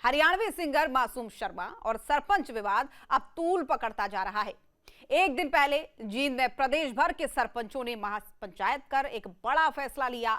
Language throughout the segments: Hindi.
हरियाणवी सिंगर मासूम शर्मा और सरपंच विवाद अब तूल पकड़ता जा रहा है। एक दिन पहले जींद में प्रदेश भर के सरपंचों ने महापंचायत कर एक बड़ा फैसला लिया।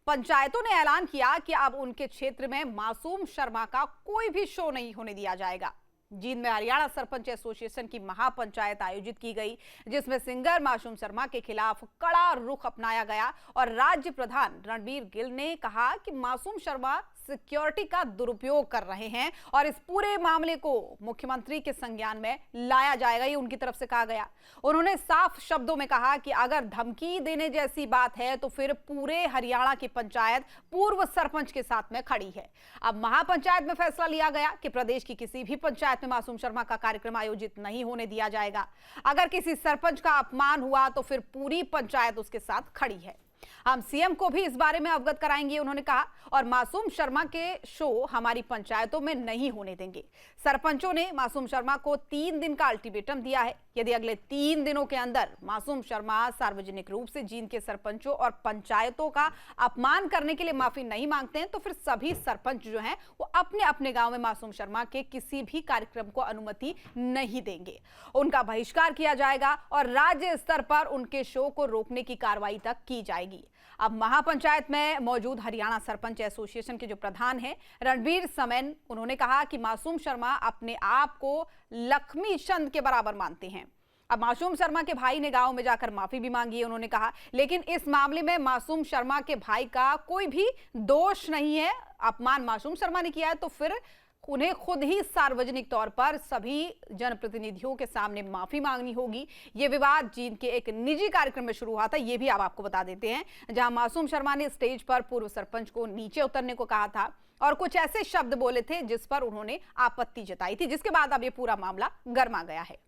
पंचायतों ने ऐलान किया कि अब उनके क्षेत्र में मासूम शर्मा का कोई भी शो नहीं होने दिया जाएगा। जींद में हरियाणा सरपंच एसोसिएशन की महापंचायत आयोजित की गई, जिसमें सिंगर मासूम शर्मा के खिलाफ कड़ा रुख अपनाया गया और राज्य प्रधान रणबीर गिल ने कहा कि मासूम शर्मा सिक्योरिटी का दुरुपयोग कर रहे हैं और इस पूरे मामले को मुख्यमंत्री के संज्ञान में लाया जाएगा, ये उनकी तरफ से कहा गया। उन्होंने साफ शब्दों में कहा कि अगर धमकी देने जैसी बात है तो फिर पूरे हरियाणा की पंचायत पूर्व सरपंच के साथ में खड़ी है। अब महापंचायत में फैसला लिया गया कि प्रदेश की किसी भी पंचायत में मासूम शर्मा का कार्यक्रम आयोजित नहीं होने दिया जाएगा। अगर किसी सरपंच का अपमान हुआ तो फिर पूरी पंचायत उसके साथ खड़ी है। हम सीएम को भी इस बारे में अवगत कराएंगे, उन्होंने कहा, और मासूम शर्मा के शो हमारी पंचायतों में नहीं होने देंगे। सरपंचों ने मासूम शर्मा को 3 दिन का अल्टीमेटम दिया है। यदि अगले 3 दिनों के अंदर मासूम शर्मा सार्वजनिक रूप से जींद के सरपंचों और पंचायतों का अपमान करने के लिए माफी नहीं मांगते हैं तो फिर सभी सरपंच जो हैं वो अपने अपने गांव में मासूम शर्मा के किसी भी कार्यक्रम को अनुमति नहीं देंगे। उनका बहिष्कार किया जाएगा और राज्य स्तर पर उनके शो को रोकने की कार्रवाई तक की जाएगी। अब महापंचायत में मौजूद हरियाणा सरपंच एसोसिएशन के जो प्रधान हैं रणबीर समेन, उन्होंने कहा कि मासूम शर्मा अपने आप को लक्ष्मी चंद के बराबर मानते हैं। अब मासूम शर्मा के भाई ने गांव में जाकर माफी भी मांगी है, उन्होंने कहा, लेकिन इस मामले में मासूम शर्मा के भाई का कोई भी दोष नहीं है। अपमान मासूम शर्मा ने किया है तो फिर उन्हें खुद ही सार्वजनिक तौर पर सभी जनप्रतिनिधियों के सामने माफी मांगनी होगी। ये विवाद जींद के एक निजी कार्यक्रम में शुरू हुआ था, ये भी आप आपको बता देते हैं, जहां मासूम शर्मा ने स्टेज पर पूर्व सरपंच को नीचे उतरने को कहा था और कुछ ऐसे शब्द बोले थे जिस पर उन्होंने आपत्ति जताई थी, जिसके बाद अब ये पूरा मामला गर्मा गया है।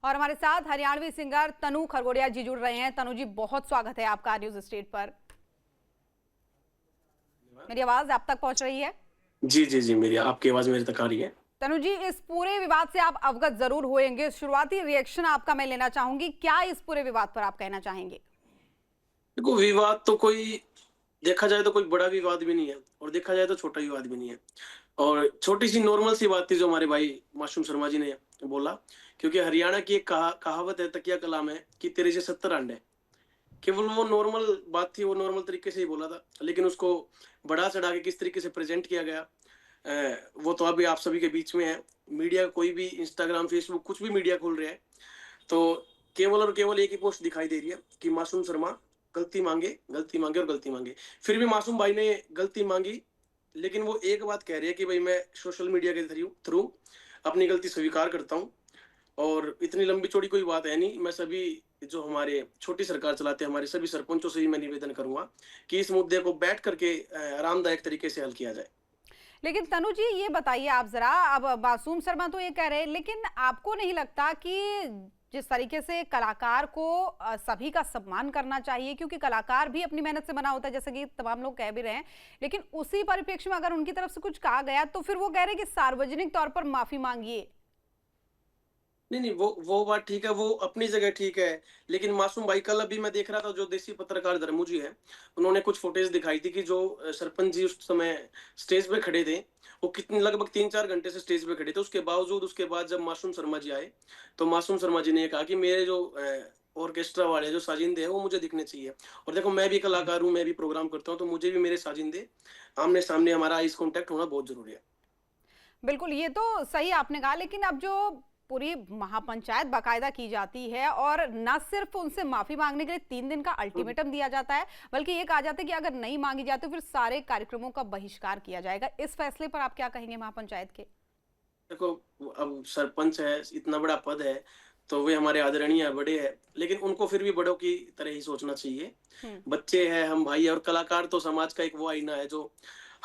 और हमारे साथ हरियाणवी सिंगर तनु खरगोड़िया जी जुड़ रहे हैं। तनु जी, बहुत स्वागत है आपका न्यूज स्टेट पर। मेरी आवाज आप तक पहुंच रही है? जी जी जी, मेरी आपकी आवाज मेरे तक आ रही है। तनु जी, इस पूरे विवाद से आप अवगत जरूर होंगे। शुरुआती रिएक्शन आपका मैं लेना चाहूंगी, क्या इस पूरे विवाद पर आप कहना चाहेंगे? देखो, विवाद तो कोई देखा जाए तो कोई बड़ा विवाद भी नहीं है और देखा जाए तो छोटा विवाद भी नहीं है। और छोटी सी नॉर्मल सी बात थी जो हमारे भाई मासूम शर्मा जी ने बोला, क्योंकि हरियाणा की एक कहावत है, तकिया कलाम है कि तेरे से 70 अंडे। केवल वो नॉर्मल बात थी, वो नॉर्मल तरीके से ही बोला था, लेकिन उसको बढ़ा चढ़ा के किस तरीके से प्रेजेंट किया गया वो तो अभी आप सभी के बीच में है। मीडिया कोई भी इंस्टाग्राम फेसबुक कुछ भी मीडिया खोल रहा है तो केवल और केवल एक ही पोस्ट दिखाई दे रही है कि मासूम शर्मा गलती मांगे गलती मांगे और गलती मांगे। फिर भी मासूम भाई ने गलती मांगी, लेकिन वो एक बात कह रही है कि भाई मैं सोशल मीडिया के थ्रू अपनी गलती स्वीकार करता हूँ। और इतनी लंबी चौड़ी कोई बात है नहीं। मैं सभी जो हमारे छोटी सरकार चलाते हैं हमारे सभी सरपंचों से भी मैं निवेदन करूंगा कि इस मुद्दे को बैठ करके आरामदायक तरीके से हल किया जाए। लेकिन तनु जी, ये बताइए आप जरा, अब मासूम शर्मा तो ये कह रहे हैं, लेकिन आपको नहीं लगता कि जिस तरीके से कलाकार को सभी का सम्मान करना चाहिए, क्योंकि कलाकार भी अपनी मेहनत से बना होता है, जैसे कि तमाम लोग कह भी रहे हैं, लेकिन उसी परिप्रेक्ष्य में अगर उनकी तरफ से कुछ कहा गया तो फिर वो कह रहे हैं कि सार्वजनिक तौर पर माफी मांगिए। नहीं, वो बात ठीक है, वो अपनी जगह ठीक है, लेकिन मासूम भाई कल अभी मैं देख रहा था, जो देसी पत्रकार धर्मू जी है, उन्होंने कुछ फुटेज दिखाई थी कि जो सरपंच जी उस समय स्टेज पे खड़े थे, वो कितने लगभग 3-4 घंटे से स्टेज पे खड़े थे। उसके बावजूद उसके बाद जब मासूम शर्मा जी आए तो मासूम शर्मा जी ने ये कहा कि मेरे जो ऑर्केस्ट्रा वाले जो साजिंदे हैं वो मुझे दिखने चाहिए। और देखो, मैं भी कलाकार हूँ, मैं भी प्रोग्राम करता हूँ, तो मुझे भी मेरे साजिंदे आमने सामने, हमारा आइस कॉन्टेक्ट होना बहुत जरूरी है। बिल्कुल, ये तो सही आपने कहा, लेकिन अब जो पूरी महापंचायत बाकायदा की जाती है और न सिर्फ उनसे माफी मांगने के लिए 3 दिन का अल्टीमेटम दिया जाता है, बल्कि ये कहा जाता है कि अगर नहीं मांगी जाए तो फिर सारे कार्यक्रमों का बहिष्कार किया जाएगा। इस फैसले पर आप क्या कहेंगे महापंचायत के? देखो, अब सरपंच है, इतना बड़ा पद है, तो वे हमारे आदरणीय बड़े हैं, लेकिन उनको फिर भी बड़ों की तरह ही सोचना चाहिए। बच्चे हैं, हम भाई है, और कलाकार तो समाज का एक वो आईना है जो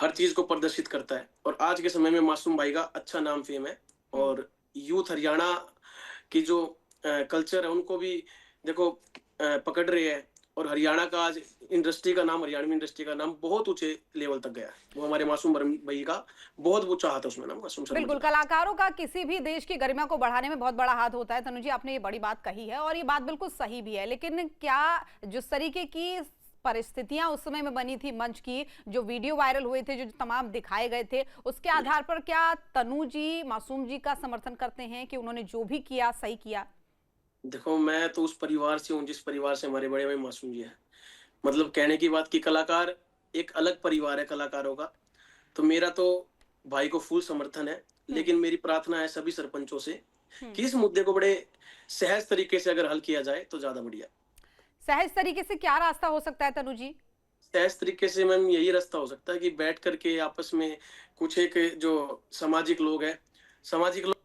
हर चीज को प्रदर्शित करता है। और आज के समय में मासूम भाई का अच्छा नाम फेम है और यूथ हरियाणा की जो कल्चर है उनको भी देखो पकड़ रहे हैं। और हरियाणा का आज इंडस्ट्री का नाम, हरियाणवी इंडस्ट्री का नाम बहुत ऊंचे लेवल तक गया है। वो हमारे मासूम भाई का बहुत वो चाहत है उसमें ना, मासूम शर्मा बिल्कुल, जी का। कलाकारों का किसी भी देश की गरिमा को बढ़ाने में बहुत बड़ा हाथ होता है। तनु जी, आपने ये बड़ी बात कही है और ये बात बिल्कुल सही भी है। लेकिन क्या जिस तरीके की परिस्थितियां उस समय में बनी थी, मंच की जो वीडियो वायरल हुए थे, जो तमाम दिखाए गए थे, उसके आधार पर क्या तनु जी मासूम जी का समर्थन करते हैं कि उन्होंने जो भी किया सही किया? देखो, मैं तो उस परिवार से हूँ जिस परिवार से हमारे बड़े भाई मासूम जी है। मतलब कहने की बात कि कलाकार एक अलग परिवार है कलाकारों का। तो मेरा तो भाई को फुल समर्थन है, हम्म। लेकिन मेरी प्रार्थना है सभी सरपंचों से हम्म। कि इस मुद्दे को बड़े सहज तरीके से अगर हल किया जाए तो ज्यादा बढ़िया। सहज तरीके से क्या रास्ता हो सकता है तनु जी? सहज तरीके से मैम यही रास्ता हो सकता है कि बैठ करके आपस में कुछ एक जो सामाजिक लोग हैं, सामाजिक लोग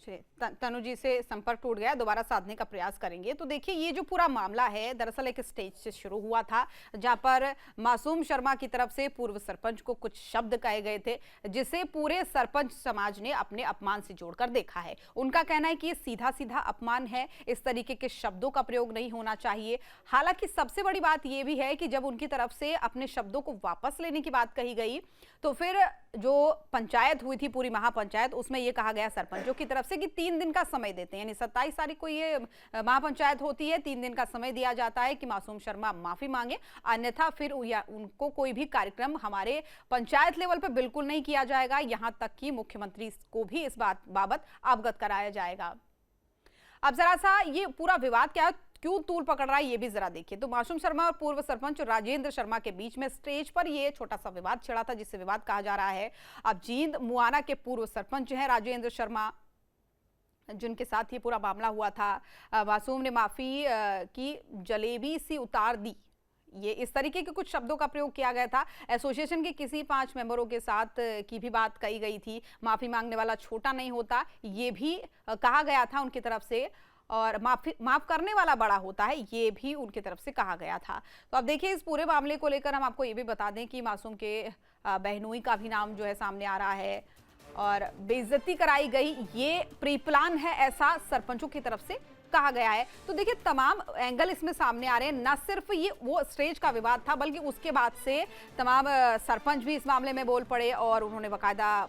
चलिए, तनु जी से संपर्क टूट गया, दोबारा साधने का प्रयास करेंगे। तो देखिए, ये जो पूरा मामला है दरअसल एक स्टेज से शुरू हुआ था, जहां पर मासूम शर्मा की तरफ से पूर्व सरपंच को कुछ शब्द कहे गए थे, जिसे पूरे सरपंच समाज ने अपने अपमान से जोड़कर देखा है। उनका कहना है कि ये सीधा सीधा अपमान है, इस तरीके के शब्दों का प्रयोग नहीं होना चाहिए। हालांकि सबसे बड़ी बात यह भी है कि जब उनकी तरफ से अपने शब्दों को वापस लेने की बात कही गई, तो फिर जो पंचायत हुई थी, पूरी महापंचायत, उसमें यह कहा गया सरपंचों की तरफ से कि 3 दिन का समय देते हैं, यानी 27 तारीख को ये महापंचायत होती है, 3 दिन का समय दिया जाता है कि मासूम शर्मा माफी मांगे, अन्यथा फिर उनको कोई भी कार्यक्रम हमारे पंचायत लेवल पर बिल्कुल नहीं किया जाएगा, यहां तक कि मुख्यमंत्री को भी इस बाबत अवगत कराया जाएगा। अब जरा सा ये पूरा विवाद क्या क्यों तूल पकड़ रहा है ये भी जरा देखिए। तो मासूम शर्मा और पूर्व सरपंच राजेंद्र शर्मा के बीच में स्टेज पर ये छोटा सा विवाद छिड़ा था, जिसे विवाद कहा जा रहा है। अब जींद मुआना के पूर्व सरपंच हैं राजेंद्र शर्मा, जिनके साथ ये पूरा मामला हुआ था। मासूम ने माफी की जलेबी सी उतार दी, ये इस तरीके के कुछ शब्दों का प्रयोग किया गया था। एसोसिएशन के किसी 5 मेंबरों के साथ की भी बात कही गई थी। माफी मांगने वाला छोटा नहीं होता, ये भी कहा गया था उनकी तरफ से, और माफ करने वाला बड़ा होता है, ये भी उनकी तरफ से कहा गया था। तो अब देखिए, इस पूरे मामले को लेकर हम आपको ये भी बता दें कि मासूम के बहनोई का भी नाम जो है सामने आ रहा है और बेइज्जती कराई गई, ये प्री प्लान है, ऐसा सरपंचों की तरफ से कहा गया है। तो देखिए, तमाम एंगल इसमें सामने आ रहे हैं। न सिर्फ ये वो स्टेज का विवाद था, बल्कि उसके बाद से तमाम सरपंच भी इस मामले में बोल पड़े और उन्होंने बाकायदा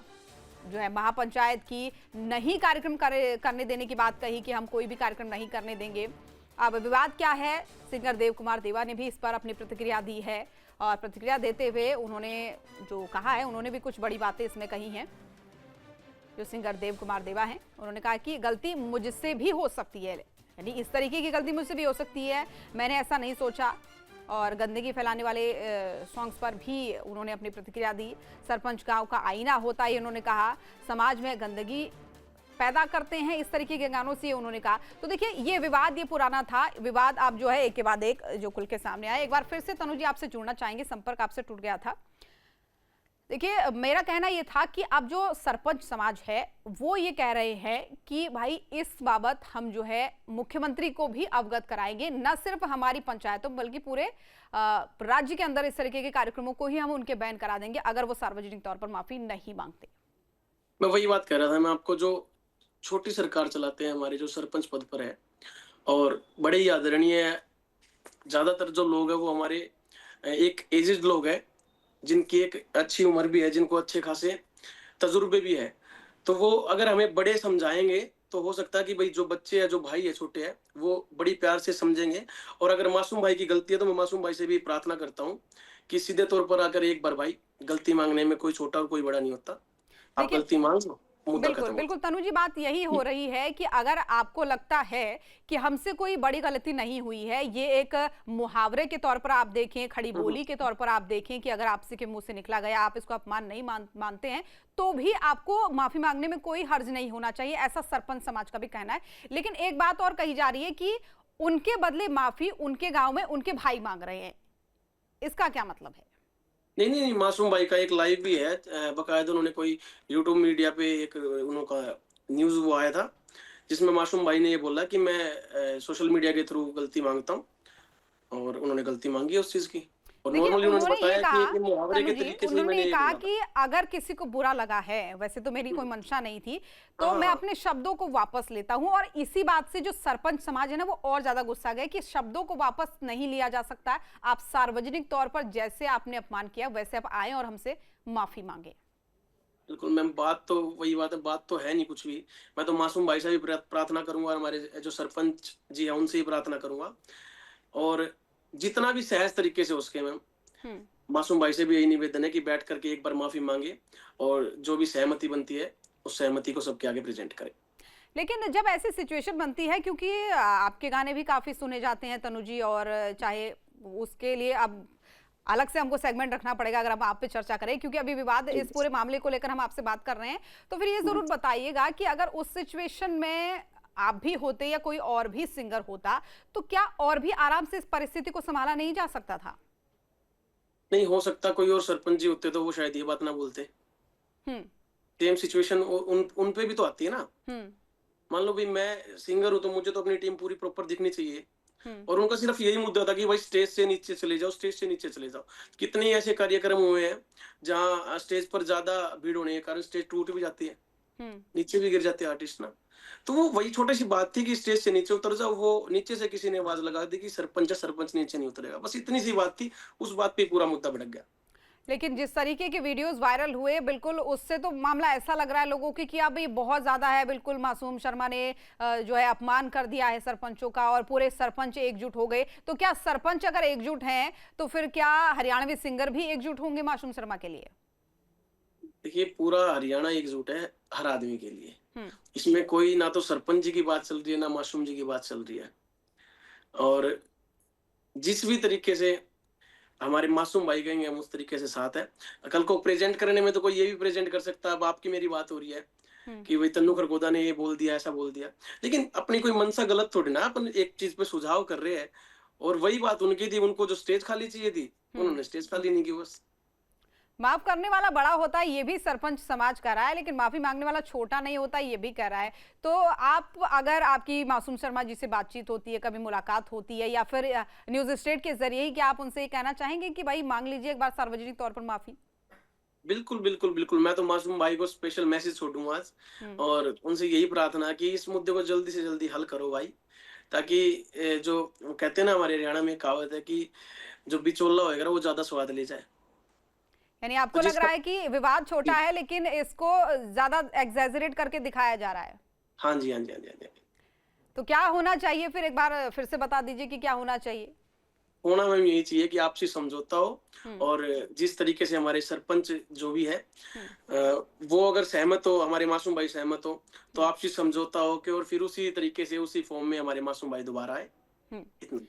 जो है महापंचायत की नहीं कार्यक्रम करने देने की बात कही कि हम कोई भी कार्यक्रम नहीं करने देंगे। अब विवाद क्या है, सिंगर देव कुमार देवा ने भी इस पर अपनी प्रतिक्रिया दी है और प्रतिक्रिया देते हुए उन्होंने जो कहा है, उन्होंने भी कुछ बड़ी बातें इसमें कही हैं। जो सिंगर देव कुमार देवा हैं, उन्होंने कहा कि गलती मुझसे भी हो सकती है, यानी इस तरीके की गलती मुझसे भी हो सकती है, मैंने ऐसा नहीं सोचा। और गंदगी फैलाने वाले सॉन्ग्स पर भी उन्होंने अपनी प्रतिक्रिया दी। सरपंच गांव का आईना होता है, उन्होंने कहा, समाज में गंदगी पैदा करते हैं इस तरीके के गानों से, उन्होंने कहा। तो देखिए, ये विवाद ये पुराना था, विवाद अब जो है एक के बाद एक जो खुल के सामने आया। एक बार फिर से तनु जी आपसे जुड़ना चाहेंगे, संपर्क आपसे टूट गया था। देखिए, मेरा कहना यह था कि अब जो सरपंच समाज है वो ये कह रहे हैं कि भाई इस बाबत हम जो है मुख्यमंत्री को भी अवगत कराएंगे, न सिर्फ हमारी पंचायतों बल्कि पूरे राज्य के अंदर इस तरीके के कार्यक्रमों को ही हम उनके बैन करा देंगे अगर वो सार्वजनिक तौर पर माफी नहीं मांगते। मैं वही बात कह रहा था, मैं आपको जो छोटी सरकार चलाते हैं हमारे जो सरपंच पद पर है और बड़े ही आदरणीय है, ज्यादातर जो लोग हैं वो हमारे एक एजेड लोग हैं जिनकी एक अच्छी उम्र भी है, जिनको अच्छे खासे तजुर्बे भी है। तो वो अगर हमें बड़े समझाएंगे तो हो सकता है कि भाई जो बच्चे है, जो भाई है, छोटे है, वो बड़ी प्यार से समझेंगे। और अगर मासूम भाई की गलती है तो मैं मासूम भाई से भी प्रार्थना करता हूँ कि सीधे तौर पर आकर एक बार भाई, गलती मांगने में कोई छोटा और कोई बड़ा नहीं होता, आप गलती मांग लो, मुद्दा बिल्कुल खत्म। बिल्कुल तनु जी, बात यही हो रही है कि अगर आपको लगता है कि हमसे कोई बड़ी गलती नहीं हुई है, ये एक मुहावरे के तौर पर आप देखें, खड़ी बोली के तौर पर आप देखें कि अगर आपसे के मुंह से निकला गया, आप इसको अपमान नहीं मानते हैं, तो भी आपको माफी मांगने में कोई हर्ज नहीं होना चाहिए, ऐसा सरपंच समाज का भी कहना है। लेकिन एक बात और कही जा रही है कि उनके बदले माफी उनके गांव में उनके भाई मांग रहे हैं, इसका क्या मतलब है? नहीं नहीं, मासूम भाई का एक लाइव भी है, बकायदा उन्होंने कोई यूट्यूब मीडिया पे एक उनका न्यूज वो आया था जिसमें मासूम भाई ने ये बोला कि मैं सोशल मीडिया के थ्रू गलती मांगता हूँ, और उन्होंने गलती मांगी उस चीज की। और देखिए, नॉर्मली उन्होंने उन्होंने ये बताया कि कहा, एक मुहावरे तनु के जी, तरीके से ही उन्होंने मैंने ये ये कहा बोला था। कि अगर किसी को बुरा लगा है, वैसे तो मेरी कोई मंशा नहीं थी, हाँ, तो हाँ, मैं हाँ। अपने शब्दों को वापस लेता हूँ। और इसी बात से जो सरपंच समाज है ना, वो और ज्यादा गुस्सा गए कि शब्दों को वापस नहीं लिया जा सकता। आप सार्वजनिक तौर पर जैसे आपने अपमान किया, वैसे आप आए और हमसे माफी मांगे। बिल्कुल मैम, बात तो वही बात है, बात तो है नहीं कुछ भी। मैं तो मासूम भाई से भी प्रार्थना करूँगा और हमारे जो सरपंच जी हैं उनसे ही प्रार्थना करूँगा। और जितना भी सहज तरीके से हो सके मैम, हम्म। मासूम भाई से भी यही निवेदन है कि बैठ करके एक बार माफ़ी माँगे और जो भी सहमति बनती है, उस सहमति को सबके आगे प्रेज़ेंट करें। लेकिन जब ऐसी सिचुएशन बनती है, क्योंकि आपके गाने भी काफी सुने जाते हैं तनु जी, और चाहे उसके लिए अब अलग से हमको सेगमेंट रखना पड़ेगा अगर हम आप पे चर्चा करें, क्योंकि अभी विवाद जी। इस पूरे मामले को लेकर हम आपसे बात कर रहे हैं। तो फिर ये हुँ। जरूर बताइएगा कि अगर उस सिचुएशन में आप भी होते या कोई और भी सिंगर होता, तो क्या और भी आराम से इस परिस्थिति को संभाला नहीं जा सकता था? नहीं हो सकता कोई और सरपंच जी होते तो वो शायद ये बात ना बोलते। हम्म। सेम सिचुएशन उन उन पे भी तो आती है ना। हम्म। मान लो भई मैं सिंगर हूँ तो मुझे तो अपनी टीम पूरी प्रॉपर दिखनी चाहिए। हम्म। और उनका सिर्फ यही मुद्दा था कि भाई स्टेज से नीचे चले जाओ, स्टेज से नीचे चले जाओ। कितने ऐसे कार्यक्रम हुए हैं जहाँ स्टेज पर ज़्यादा भीड़ होने के कारण स्टेज टूट भी जाती है, हम्म। नीचे भी गिर जाते हैं आर्टिस्ट ना। तो वो वही छोटी-सी बात थी कि स्टेज से नीचे उतर जाओ, वो नीचे से किसी ने आवाज़ लगा दी कि सरपंच है, सरपंच नीचे नहीं उतरेगा। बस इतनी सी बात थी, उस बात पे पूरा मुद्दा भड़क गया। लेकिन जिस तरीके के वीडियोस वायरल हुए, बिल्कुल उससे तो मामला ऐसा लग रहा है लोगों की कि अब ये बहुत ज्यादा है। बिल्कुल मासूम शर्मा ने जो है अपमान कर दिया है सरपंचों का, और पूरे सरपंच एकजुट हो गए। तो क्या सरपंच अगर एकजुट हैं, तो फिर क्या हरियाणवी सिंगर भी एकजुट होंगे मासूम शर्मा के लिए? देखिए पूरा हरियाणा एकजुट है हर आदमी के लिए। हम्म। इसमें कोई ना तो सरपंच जी की बात चल रही है, ना मासूम जी की बात चल रही है। और जिस भी तरीके से हमारे मासूम भाई कहेंगे हम उस तरीके से साथ है। कल को प्रेज़ेंट करने में तो कोई ये भी प्रेज़ेंट कर सकता है, अब आपकी मेरी बात हो रही है हम्म। कि भई तन्नू खरगोदा ने ये बोल दिया, ऐसा बोल दिया। लेकिन अपनी कोई मंशा गलत थोड़ी ना, अपन एक चीज़ पे सुझाव कर रहे हैं और वही बात उनकी थी, उनको जो स्टेज खाली चाहिए थी, हम्म। उन्होंने स्टेज खाली नहीं की बस। माफ करने वाला बड़ा होता है, ये भी सरपंच समाज कह रहा है, लेकिन माफी मांगने वाला छोटा नहीं होता, ये भी कह रहा है। तो आप, अगर आपकी मासूम शर्मा जी से बातचीत होती है, कभी मुलाकात होती है, या फिर न्यूज स्टेट के जरिए ही, क्या आप उनसे ये कहना चाहेंगे कि भाई मांग लीजिए एक बार सार्वजनिक तौर पर माफी? बिल्कुल, बिल्कुल, बिल्कुल। मैं तो मासूम भाई को स्पेशल मैसेज छोड़ूँगा आज हम्म। और उनसे यही प्रार्थना कि इस मुद्दे को जल्दी से जल्दी हल करो भाई, ताकि जो वो कहते हैं ना हमारे हरियाणा में एक कहावत है कि जो बिचौला होएगा ना वो ज़्यादा स्वाद ले जाए। यानी तो आपको लग जिसका रहा है कि विवाद छोटा जी। है, लेकिन इसको ज्यादा एग्जैजरेट करके दिखाया जा रहा है। हाँ जी, हाँ जी, हाँ जी, हाँ जी। तो क्या होना चाहिए फिर, एक बार फिर से बता दीजिए कि क्या होना चाहिए? होना मैम यही चाहिए कि आपसी समझौता हो हम्म। और जिस तरीके से हमारे सरपंच जो भी है हम्म। वो अगर सहमत हो, हमारे मासूम भाई सहमत हो, तो हम्म। आपसी समझौता हो के और फिर उसी तरीके से उसी फॉर्म में हमारे मासूम भाई दोबारा आए। हम्म। इतना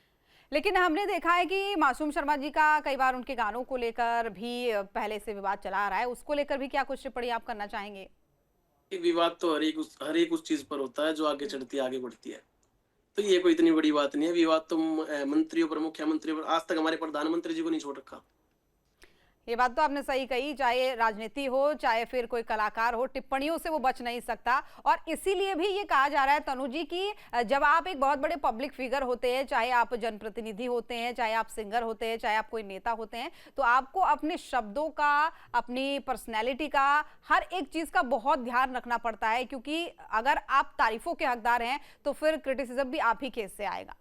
लेकिन हमने देखा है कि मासूम शर्मा जी का कई बार उनके गानों को लेकर भी पहले से विवाद चला आ रहा है, उसको लेकर भी क्या कुछ टिप्पणी आप करना चाहेंगे? ही विवाद तो हर एक उस चीज पर होता है जो आगे हम्म। चढ़ती है, आगे बढ़ती है। तो ये कोई इतनी बड़ी बात नहीं है। विवाद तो मंत्रियों पर, मुख्यमंत्रियों पर, आज तक हमारे प्रधानमंत्री जी को नहीं छोड़ रखा। ये बात तो आपने सही कही, चाहे राजनीति हो चाहे फिर कोई कलाकार हो, टिप्पणियों से वो बच नहीं सकता। और इसीलिए भी ये कहा जा रहा है तनु जी कि जब आप एक बहुत बड़े पब्लिक फिगर होते हैं, चाहे आप जनप्रतिनिधि होते हैं, चाहे आप सिंगर होते हैं, चाहे आप कोई नेता होते हैं, तो आपको अपने शब्दों का, अपनी पर्सनैलिटी का, हर एक चीज का बहुत ध्यान रखना पड़ता है। क्योंकि अगर आप तारीफों के हकदार हैं, तो फिर क्रिटिसिज्म भी आप ही केस से आएगा।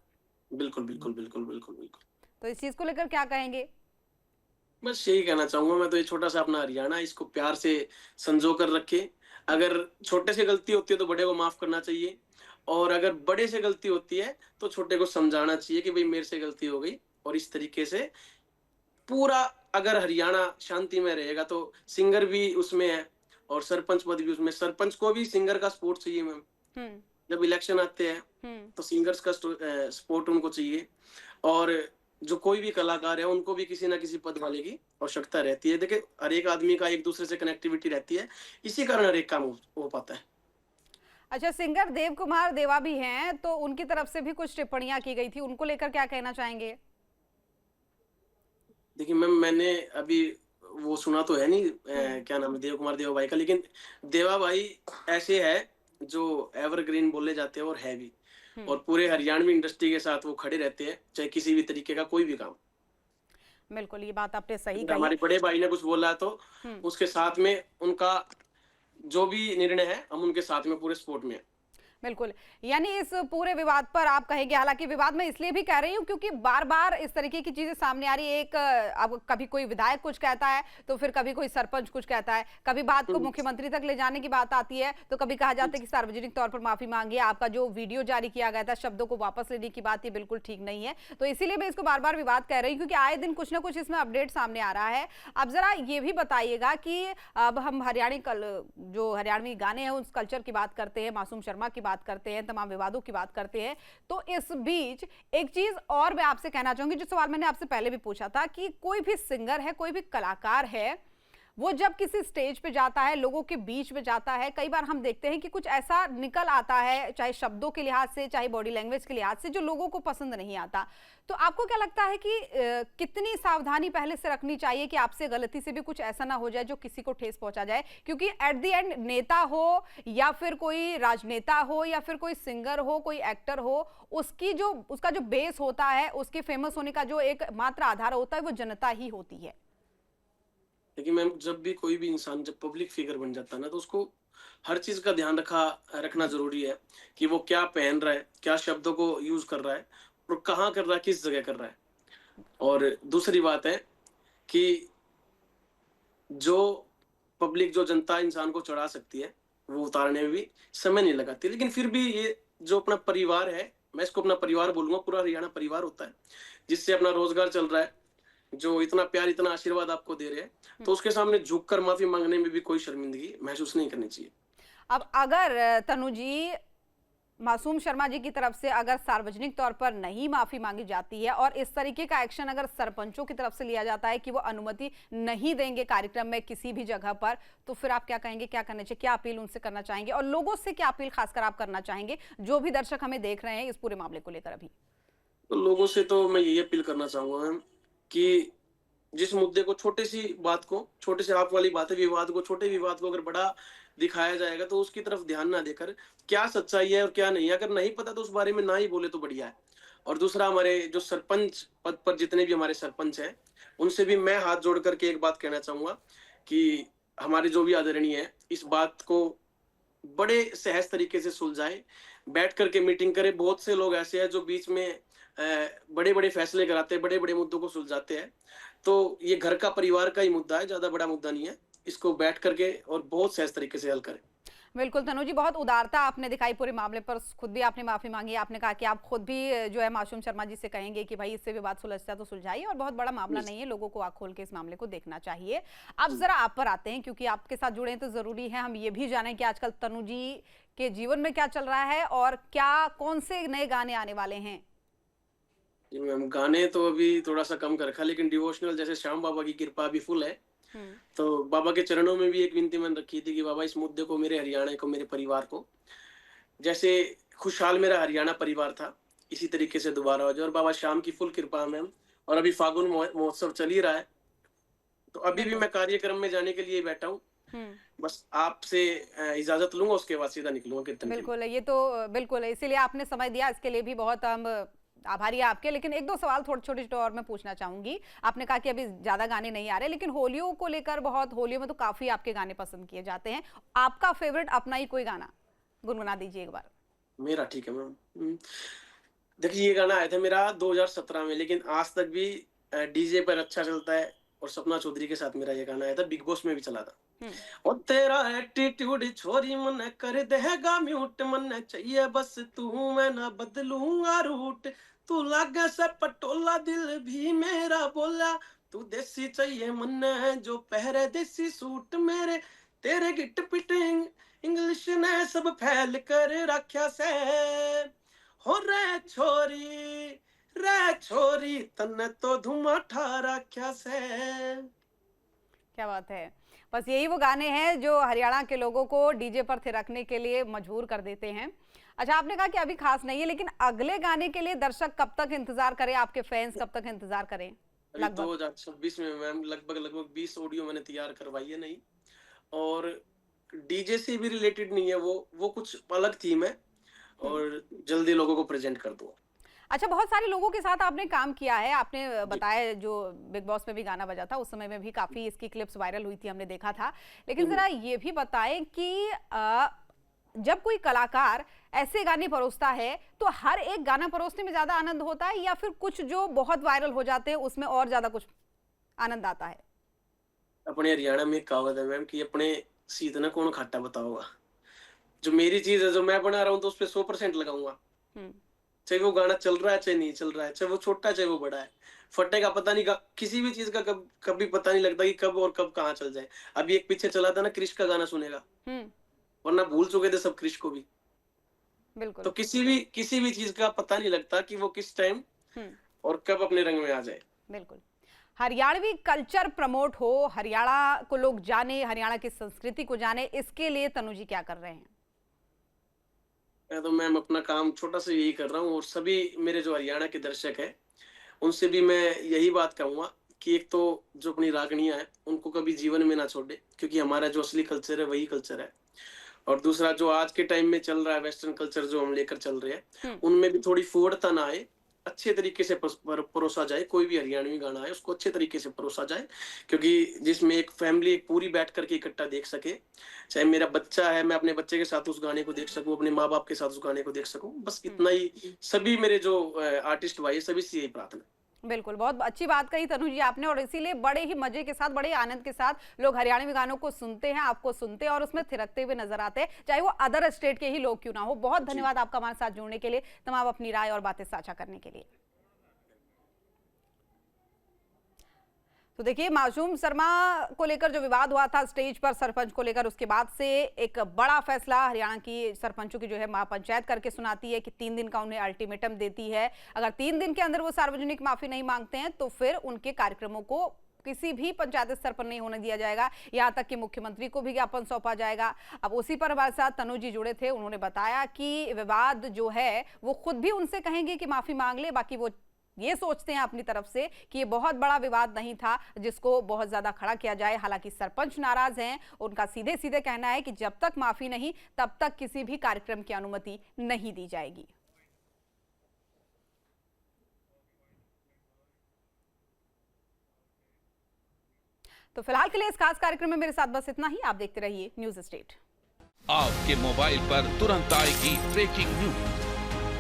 बिल्कुल, बिल्कुल, बिल्कुल, बिल्कुल, बिल्कुल। तो इस चीज को लेकर क्या कहेंगे? बस यही कहना चाहूँगा मैं तो, ये छोटा-सा अपना हरियाणा इसको प्यार से संजो कर रखें। अगर छोटे से गलती होती है तो बड़े को माफ़ करना चाहिए और अगर बड़े से गलती होती है तो छोटे को समझाना चाहिए कि भई मेरे से गलती हो गई। और इस तरीके से पूरा अगर हरियाणा शांति में रहेगा तो सिंगर भी उसमें है और सरपंच पद भी उसमें। सरपंच को भी सिंगर का सपोर्ट चाहिए मैम। हम्म। जब इलेक्शन आते हैं हम्म। तो सिंगर्स का सपोर्ट उनको चाहिए और जो कोई भी कलाकार है उनको भी किसी ना किसी पद वाले की आवश्यकता रहती है। देखिए हर एक आदमी का एक दूसरे से कनेक्टिविटी रहती है, इसी कारण हर एक काम हो पाता है। अच्छा, सिंगर देव कुमार देवा भी हैं, तो उनकी तरफ से भी कुछ टिप्पणियां की गई थी, उनको लेकर क्या कहना चाहेंगे? देखिए मैम मैंने अभी वो सुना तो है नहीं हम्म। क्या नाम है देव कुमार देवा भाई का, लेकिन देवा भाई ऐसे है जो एवरग्रीन बोले जाते हैं और है भी। हम्म। और पूरे हरियाणवी इंडस्ट्री के साथ वो खड़े रहते हैं चाहे किसी भी तरीके का कोई भी काम। बिल्कुल, ये बात आपने सही अगर कही। हमारे बड़े भाई ने कुछ बोला है तो हुँ। उसके साथ में उनका जो भी निर्णय है हम उनके साथ में पूरे सपोर्ट में हैं। बिल्कुल, यानी इस पूरे विवाद पर आप कहेंगे, हालाँकि विवाद मैं इसलिए भी कह रही हूँ क्योंकि बार-बार इस तरीके की चीज़ें सामने आ रही है। एक अब कभी कोई विधायक कुछ कहता है, तो फिर कभी कोई सरपंच कुछ कहता है, कभी बात को हुँ, मुख्यमंत्री तक ले जाने की बात आती है, तो कभी कहा हुँ, जाता है कि सार्वजनिक तौर पर माफ़ी माँगिए, आपका जो वीडियो जारी किया गया था, शब्दों को वापस लेने की बात, ये बिल्कुल ठीक नहीं है। तो इसीलिए मैं इसको बार-बार विवाद कह रही हूँ क्योंकि आए दिन कुछ न कुछ इसमें अपडेट सामने आ रहा है। अब ज़रा ये भी बताइएगा कि अब हम जो हरियाणवी गाने हैं उस कल्चर की बात करते हैं, मासूम शर्मा की बात करते हैं, तमाम विवादों की बात करते हैं। तो इस बीच एक चीज और मैं आपसे कहना चाहूंगी, जो सवाल मैंने आपसे पहले भी पूछा था कि कोई भी सिंगर है, कोई भी कलाकार है, वो जब किसी स्टेज पे जाता है, लोगों के बीच में जाता है, कई बार हम देखते हैं कि कुछ ऐसा निकल आता है, चाहे शब्दों के लिहाज से, चाहे बॉडी लैंग्वेज के लिहाज से, जो लोगों को पसंद नहीं आता। तो आपको क्या लगता है कि कितनी सावधानी पहले से रखनी चाहिए कि आपसे गलती से भी कुछ ऐसा ना हो जाए जो किसी को ठेस पहुंचा जाए? क्योंकि एट द एंड नेता हो या फिर कोई राजनेता हो या फिर कोई सिंगर हो, कोई एक्टर हो, उसका जो बेस होता है, उसके फेमस होने का जो एक मात्र आधार होता है, वो जनता ही होती है। देखिए मैम, जब भी कोई भी इंसान जब पब्लिक फिगर बन जाता है ना तो उसको हर चीज का ध्यान रखना जरूरी है कि वो क्या पहन रहा है, क्या शब्दों को यूज कर रहा है और कहाँ कर रहा है, किस जगह कर रहा है। और दूसरी बात है कि जो पब्लिक, जो जनता इंसान को चढ़ा सकती है, वो उतारने में भी समय नहीं लगाती। लेकिन फिर भी ये जो अपना परिवार है, मैं इसको अपना परिवार बोलूंगा, पूरा हरियाणा परिवार होता है जिससे अपना रोजगार चल रहा है, जो इतना प्यार, इतना आशीर्वाद आपको दे रहे हैं, तो उसके सामने झुककर माफी मांगने में भी कोई शर्मिंदगी महसूस नहीं करनी चाहिए। अब अगर तनु जी, मासूम शर्मा जी की तरफ से अगर सार्वजनिक तौर पर नहीं माफी मांगी जाती है और इस तरीके का एक्शन अगर सरपंचों की तरफ से लिया जाता है कि वो अनुमति नहीं देंगे कार्यक्रम में किसी भी जगह पर, तो फिर आप क्या कहेंगे, क्या करना चाहिए, क्या अपील उनसे करना चाहेंगे और लोगों से क्या अपील खासकर आप करना चाहेंगे, जो भी दर्शक हमें देख रहे हैं इस पूरे मामले को लेकर अभी? तो लोगों से तो मैं यही अपील करना चाहूंगा मैम कि जिस मुद्दे को, छोटे सी बात को, छोटे से आप वाली बात है, विवाद को, छोटे विवाद को अगर बड़ा दिखाया जाएगा तो उसकी तरफ ध्यान ना देकर क्या सच्चाई है और क्या नहीं है, अगर नहीं पता तो उस बारे में ना ही बोले तो बढ़िया है। और दूसरा, हमारे जो सरपंच पद पर जितने भी हमारे सरपंच हैं, उनसे भी मैं हाथ जोड़ करके एक बात कहना चाहूंगा कि हमारे जो भी आदरणीय है, इस बात को बड़े सहज तरीके से सुलझाएं, बैठ करके मीटिंग करें। बहुत से लोग ऐसे हैं जो बीच में बड़े बड़े फैसले कराते हैं, बड़े बड़े मुद्दों को सुलझाते हैं। तो ये घर का, परिवार का ही मुद्दा है, ज्यादा बड़ा मुद्दा नहीं है। इसको बैठ करके और बहुत सहज तरीके से हल करें। बिल्कुल तनु जी, बहुत उदारता आपने दिखाई पूरे मामले पर, खुद भी आपने माफी मांगी, आपने कहा कि आप खुद भी जो है मासूम शर्मा जी से कहेंगे कि भाई इससे विवाद सुलझता तो सुलझाइए और बहुत बड़ा मामला नहीं है, लोगों को आंख खोल के इस मामले को देखना चाहिए। अब जी। जरा आप पर आते हैं क्योंकि आपके साथ जुड़े हैं तो जरूरी है हम ये भी जानें कि आजकल तनु जी के जीवन में क्या चल रहा है और क्या कौन से नए गाने आने वाले हैं। जी मैम, गाने तो अभी थोड़ा सा कम कर रखा, लेकिन डिवोशनल जैसे श्याम बाबा की कृपा अभी फुल है। हम्म। तो बाबा के चरणों में भी एक विनती मैंने रखी थी कि बाबा, इस मुद्दे को, मेरे हरियाणा को, मेरे परिवार को, जैसे खुशहाल मेरा हरियाणा परिवार था, इसी तरीके से दोबारा हो जाए। और बाबा श्याम की फुल कृपा है मैम। और अभी फागुन महोत्सव चल ही रहा है, तो अभी भी बिल्कुल। मैं कार्यक्रम में जाने के लिए बैठा हूँ। हम्म। बस आपसे इजाजत लूंगा, उसके बाद सीधा निकलूंगा कीर्तन के लिए। बिल्कुल है, ये तो बिल्कुल है, इसीलिए आपने समय दिया, इसके लिए भी बहुत हम आभारी है आपके। लेकिन एक दो सवाल थोड़े छोटे छोटे और मैं पूछना चाहूंगी। आपने कहा कि अभी ज्यादा गाने नहीं आ रहे, लेकिन होलियों को लेकर बहुत, होलियों में तो काफी आपके गाने पसंद किए जाते हैं। आपका फेवरेट अपना ही कोई गाना गुनगुना दीजिए एक बार। मेरा ठीक है मैम। देखिए, ये गाना आया था मेरा 2017 में, लेकिन आज तक भी डीजे पर अच्छा चलता है। और सपना चौधरी के साथ मेरा ये गाना आया था, बिग बॉस में भी चला था। हम्म। और तेरा एटीट्यूड छोरी मन कर देगा म्यूट, मन चाहिए बस तू, मैं ना बदलूंगा रूट। तू लागे से पटोला, दिल भी मेरा बोला, तू देसी चाहिए मन है जो पहरे देसी सूट मेरे। तेरे गिट पिटिंग इंग्लिश ने सब फैल कर रखा से, हो रे छोरी तन्ने तो धुआं ठा रखा से। क्या बात है। बस यही वो गाने हैं जो हरियाणा के लोगों को डीजे पर थिरकने के लिए मजबूर कर देते हैं। अच्छा, आपने कहा कि अभी खास नहीं है, लेकिन अगले गाने के लिए दर्शक कब तक इंतजार करें, आपके फैंस कब तक इंतजार करें अभी लगभग? 2026 में मैम लगभग लगभग 20 ऑडियो मैंने तैयार करवाई है नई। और डीजे से भी रिलेटेड नहीं है, वो कुछ अलग थीम है। हम्म। और जल्दी लोगों को प्रेजेंट कर दूंगा। अच्छा, बहुत सारे लोगों के साथ आपने काम किया है। आपने बताया जो बिग बॉस में भी गाना बजा था, उस समय में भी काफ़ी इसकी क्लिप्स वायरल हुई थी, हमने देखा था। लेकिन ज़रा ये भी बताएं कि जब कोई कलाकार ऐसे गाने परोसता है, तो हर एक गाना परोसने में ज़्यादा आनंद होता है या फिर कुछ जो बहुत वायरल हो जाते हैं, उसमें और ज़्यादा कुछ आनंद आता है? अपने हरियाणा में एक कहावत है मैम कि अपने सीत ना कौन खाटा बताओगा। जो मेरी चीज़ है, जो मैं बना रहा हूँ तो उसपे 100% लगाऊँगा। हुँ, चाहे वो गाना चल रहा है, चाहे नहीं चल रहा है, चाहे वो छोटा है, चाहे वो बड़ा है। फटेगा पता नहीं किसी भी चीज़ का कभी पता नहीं लगता कि कब और कब कहाँ चल जाए। अभी एक पीछे चला था ना, क्रिश का गाना सुनेगा, हुँ, वरना भूल चुके थे सब क्रिश को भी। तो बिल्कुल। किसी भी चीज़ का पता नहीं लगता कि वो किस टाइम हुँ, और कब अपने रंग में आ जाए। बिल्कुल। हरियाणवी कल्चर प्रमोट हो, हरियाणा को लोग जाने, हरियाणा की संस्कृति को जाने, इसके लिए तनु जी क्या कर रहे हैं? मैं तो मैम अपना काम छोटा सा यही कर रहा हूँ और सभी मेरे जो हरियाणा के दर्शक हैं, उनसे भी मैं यही बात कहूँगा कि एक तो जो अपनी रागनियाँ हैं, उनको कभी जीवन में ना छोड़े, क्योंकि हमारा जो असली कल्चर है, वही कल्चर है। और दूसरा जो आज के टाइम में चल रहा है, वेस्टर्न कल्चर जो हम लेकर चल रहे हैं, हुँ, उनमें भी थोड़ी फूहड़ता ना आए, अच्छे तरीके से परोसा जाए। कोई भी हरियाणवी गाना है, उसको अच्छे तरीके से परोसा जाए, क्योंकि जिसमें एक फैमिली एक पूरी बैठ करके इकट्ठा देख सके। चाहे मेरा बच्चा है, मैं अपने बच्चे के साथ उस गाने को देख सकूँ, अपने माँ-बाप के साथ उस गाने को देख सकूँ। बस हुँ। इतना ही सभी मेरे जो आर्टिस्ट भाई हैं, सभी से यही प्रार्थना है। बिल्कुल, बहुत अच्छी बात कही तनु जी आपने और इसीलिए बड़े ही मजे के साथ, बड़े आनंद के साथ लोग हरियाणवी गानों को सुनते हैं, आपको सुनते हैं और उसमें थिरकते हुए नजर आते हैं, चाहे वो अदर स्टेट के ही लोग क्यों ना हो। बहुत जी। धन्यवाद आपका हमारे साथ जुड़ने के लिए, तमाम अपनी राय और बातें साझा करने के लिए। तो देखिए, मासूम शर्मा को लेकर जो विवाद हुआ था स्टेज पर सरपंच को लेकर, उसके बाद से एक बड़ा फैसला हरियाणा की सरपंचों की जो है महापंचायत करके सुनाती है कि 3 दिन का उन्हें अल्टीमेटम देती है। अगर 3 दिन के अंदर वो सार्वजनिक माफी नहीं मांगते हैं तो फिर उनके कार्यक्रमों को किसी भी पंचायत स्तर पर नहीं होने दिया जाएगा, यहाँ तक कि मुख्यमंत्री को भी ज्ञापन सौंपा जाएगा। अब उसी पर हमारे साथ तनु जी जुड़े थे, उन्होंने बताया कि विवाद जो है वो खुद भी उनसे कहेंगे कि माफी मांग ले, बाकी वो ये सोचते हैं अपनी तरफ से कि ये बहुत बड़ा विवाद नहीं था जिसको बहुत ज्यादा खड़ा किया जाए। हालांकि सरपंच नाराज हैं, उनका सीधे सीधे कहना है कि जब तक माफी नहीं तब तक किसी भी कार्यक्रम की अनुमति नहीं दी जाएगी। तो फिलहाल के लिए इस खास कार्यक्रम में मेरे साथ बस इतना ही। आप देखते रहिए न्यूज स्टेट। आपके मोबाइल पर तुरंत आएगी ब्रेकिंग न्यूज।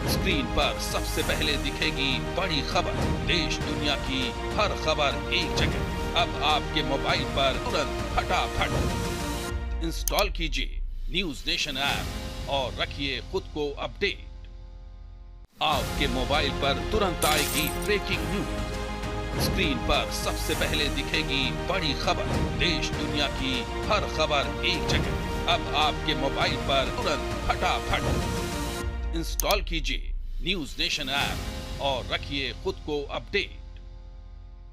स्क्रीन पर सबसे पहले दिखेगी बड़ी खबर। देश दुनिया की हर खबर एक जगह। अब आपके मोबाइल पर तुरंत फटाफट इंस्टॉल कीजिए न्यूज नेशन ऐप और रखिए खुद को अपडेट। आपके मोबाइल पर तुरंत आएगी ब्रेकिंग न्यूज। स्क्रीन पर सबसे पहले दिखेगी बड़ी खबर। देश दुनिया की हर खबर एक जगह। अब आपके मोबाइल पर तुरंत फटाफट इंस्टॉल कीजिए न्यूज नेशन ऐप और रखिए खुद को अपडेट।